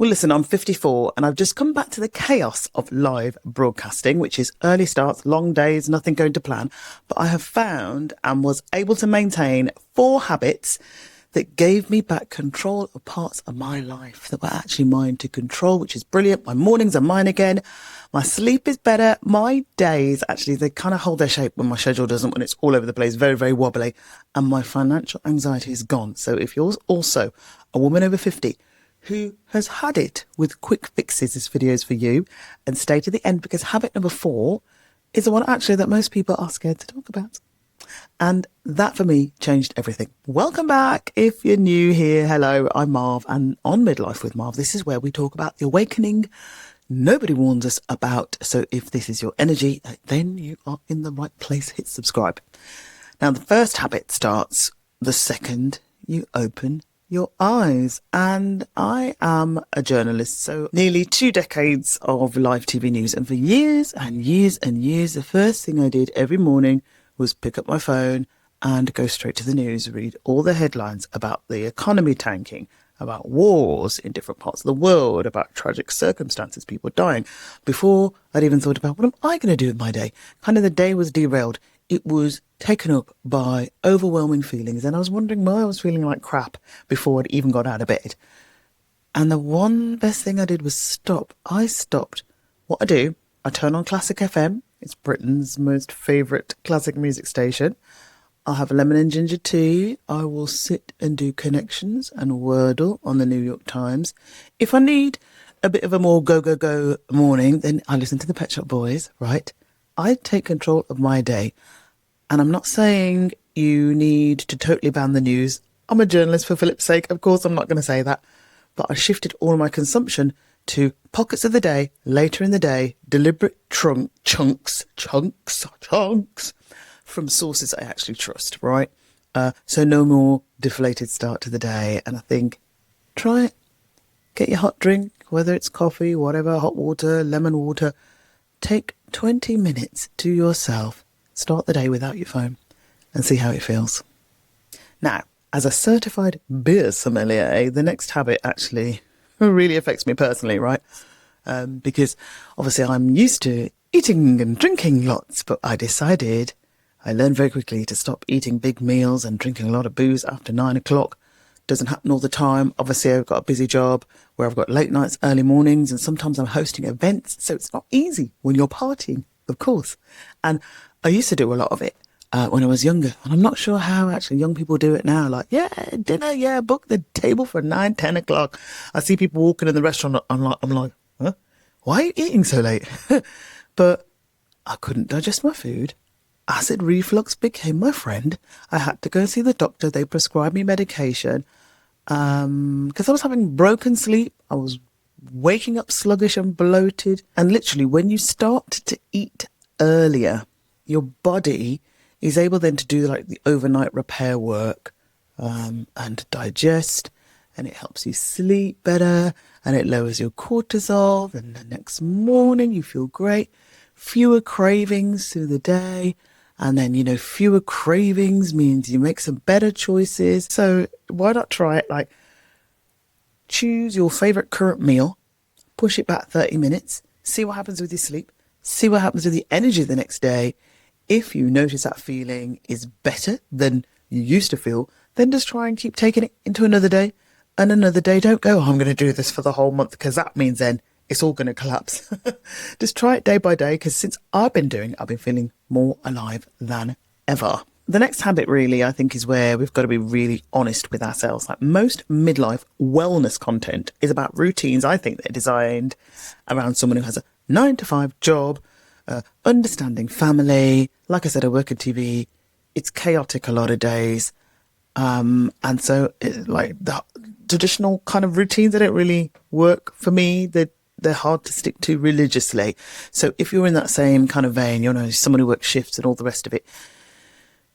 Well, listen, I'm 54 and I've just come back to the chaos of live broadcasting, which is early starts, long days, nothing going to plan. But I have found and was able to maintain 4 habits that gave me back control of parts of my life that were actually mine to control, which is brilliant. My mornings are mine again. My sleep is better. My days, actually, they kind of hold their shape when my schedule doesn't, when it's all over the place, very, very wobbly. And my financial anxiety is gone. So if you're also a woman over 50, who has had it with quick fixes, this video is for you. And stay to the end, because habit number 4 is the one actually that most people are scared to talk about. And that for me changed everything. Welcome back. If you're new here, hello, I'm Marv, and on Midlife with Marv, this is where we talk about the awakening nobody warns us about. So if this is your energy, then you are in the right place. Hit subscribe. Now, the first habit starts the second you open your eyes. And I am a journalist, so nearly 2 decades of live TV news. And for years and years and years, the first thing I did every morning was pick up my phone and go straight to the news, read all the headlines about the economy tanking, about wars in different parts of the world, about tragic circumstances, people dying, before I'd even thought about what am I going to do with my day. Kind of the day was derailed. It was taken up by overwhelming feelings, and I was wondering why I was feeling like crap before I'd even got out of bed. And the one best thing I did was stop. I stopped. What I do, I turn on Classic FM. It's Britain's most favourite classic music station. I'll have a lemon and ginger tea. I will sit and do connections and Wordle on the New York Times. If I need a bit of a more go morning, then I listen to the Pet Shop Boys, right? I take control of my day. And I'm not saying you need to totally ban the news. I'm a journalist, for Philip's sake. Of course, I'm not going to say that. But I shifted all of my consumption to pockets of the day, later in the day, deliberate chunks from sources I actually trust, right? So no more deflated start to the day. And I think, try it. Get your hot drink, whether it's coffee, whatever, hot water, lemon water. Take 20 minutes to yourself. Start the day without your phone and see how it feels. Now, as a certified beer sommelier, the next habit actually really affects me personally, right? Because obviously I'm used to eating and drinking lots, but I learned very quickly to stop eating big meals and drinking a lot of booze after 9 o'clock. Doesn't happen all the time. Obviously, I've got a busy job where I've got late nights, early mornings, and sometimes I'm hosting events. So it's not easy when you're partying, of course. And I used to do a lot of it when I was younger. And I'm not sure how actually young people do it now. Like, yeah, dinner, yeah, book the table for 9, 10 o'clock. I see people walking in the restaurant. I'm like, huh? Why are you eating so late? But I couldn't digest my food. Acid reflux became my friend. I had to go see the doctor. They prescribed me medication because I was having broken sleep. I was waking up sluggish and bloated. And literally, when you start to eat earlier, your body is able then to do like the overnight repair work and digest. And it helps you sleep better. And it lowers your cortisol. And the next morning, you feel great. Fewer cravings through the day. And then, fewer cravings means you make some better choices. So why not try it? Like, choose your favorite current meal, push it back 30 minutes, see what happens with your sleep, see what happens with the energy the next day. If you notice that feeling is better than you used to feel, then just try and keep taking it into another day and another day. Don't go, I'm going to do this for the whole month, because that means then it's all going to collapse. Just try it day by day, because since I've been doing it, I've been feeling more alive than ever. The next habit really, I think, is where we've got to be really honest with ourselves. Like, most midlife wellness content is about routines. I think they're designed around someone who has a 9-to-5 job, understanding family. Like I said, I work in TV. It's chaotic a lot of days. And so like the traditional kind of routines, they don't really work for me. They're hard to stick to religiously. So if you're in that same kind of vein, someone who works shifts and all the rest of it,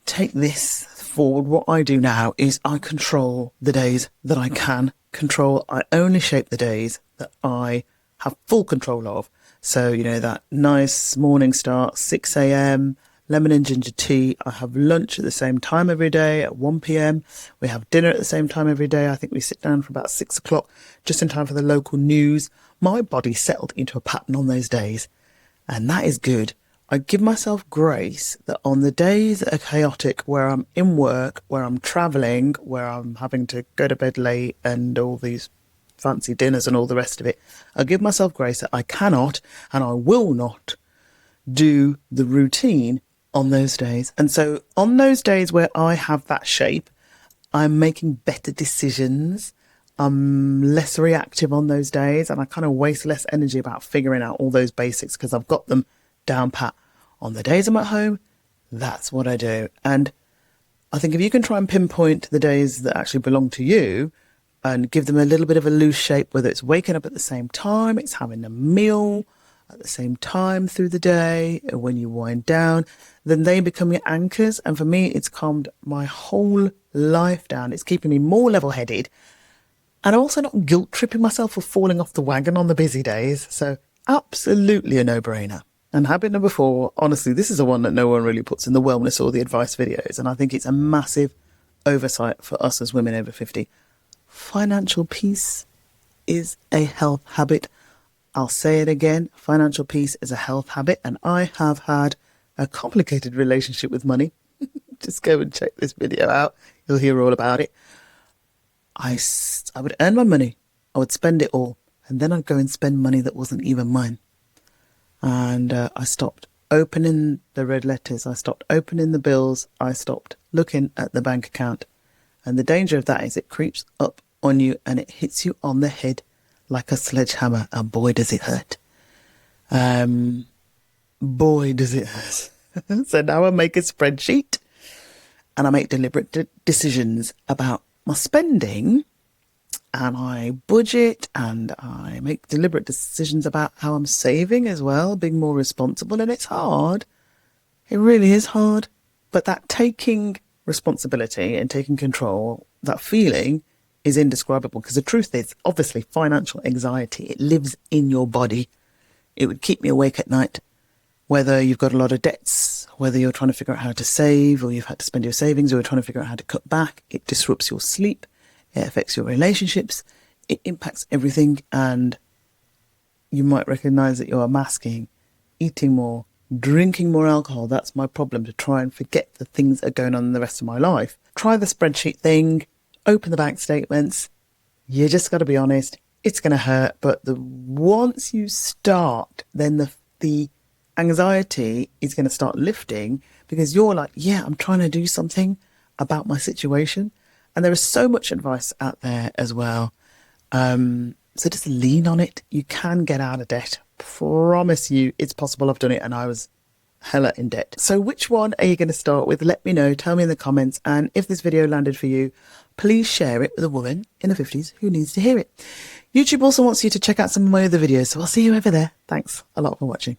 take this forward. What I do now is I control the days that I can control. I only shape the days that I have full control of. So, that nice morning start, 6 a.m., lemon and ginger tea. I have lunch at the same time every day at 1 p.m. We have dinner at the same time every day. I think we sit down for about 6 o'clock, just in time for the local news. My body settled into a pattern on those days, and that is good. I give myself grace that on the days that are chaotic, where I'm in work, where I'm travelling, where I'm having to go to bed late and all these fancy dinners and all the rest of it, I give myself grace that I cannot and I will not do the routine on those days. And so on those days where I have that shape, I'm making better decisions. I'm less reactive on those days, and I kind of waste less energy about figuring out all those basics because I've got them down pat. On the days I'm at home, that's what I do. And I think if you can try and pinpoint the days that actually belong to you and give them a little bit of a loose shape, whether it's waking up at the same time, it's having a meal at the same time through the day, or when you wind down, then they become your anchors. And for me, it's calmed my whole life down. It's keeping me more level-headed, and I'm also not guilt tripping myself for falling off the wagon on the busy days. So absolutely a no-brainer. And habit number 4, honestly, this is the one that no one really puts in the wellness or the advice videos. And I think it's a massive oversight for us as women over 50. Financial peace is a health habit. I'll say it again. Financial peace is a health habit. And I have had a complicated relationship with money. Just go and check this video out. You'll hear all about it. I would earn my money. I would spend it all. And then I'd go and spend money that wasn't even mine. And I stopped opening the red letters. I stopped opening the bills. I stopped looking at the bank account. And the danger of that is it creeps up on you and it hits you on the head like a sledgehammer. And boy, does it hurt. Boy, does it hurt. So now I make a spreadsheet and I make deliberate decisions about my spending. And I budget and I make deliberate decisions about how I'm saving as well, being more responsible. And it's hard. It really is hard. But that taking responsibility and taking control, that feeling is indescribable. Because the truth is, obviously, financial anxiety, it lives in your body. It would keep me awake at night. Whether you've got a lot of debts, whether you're trying to figure out how to save, or you've had to spend your savings, or you're trying to figure out how to cut back, it disrupts your sleep. It affects your relationships. It impacts everything. And you might recognize that you are masking, eating more, drinking more alcohol. That's my problem, to try and forget the things that are going on in the rest of my life. Try the spreadsheet thing. Open the bank statements. You just got to be honest. It's going to hurt. But once you start, then the anxiety is going to start lifting, because you're like, yeah, I'm trying to do something about my situation. And there is so much advice out there as well. So just lean on it. You can get out of debt. Promise you, it's possible. I've done it and I was hella in debt. So which one are you going to start with? Let me know. Tell me in the comments. And if this video landed for you, please share it with a woman in her 50s who needs to hear it. YouTube also wants you to check out some of my other videos. So I'll see you over there. Thanks a lot for watching.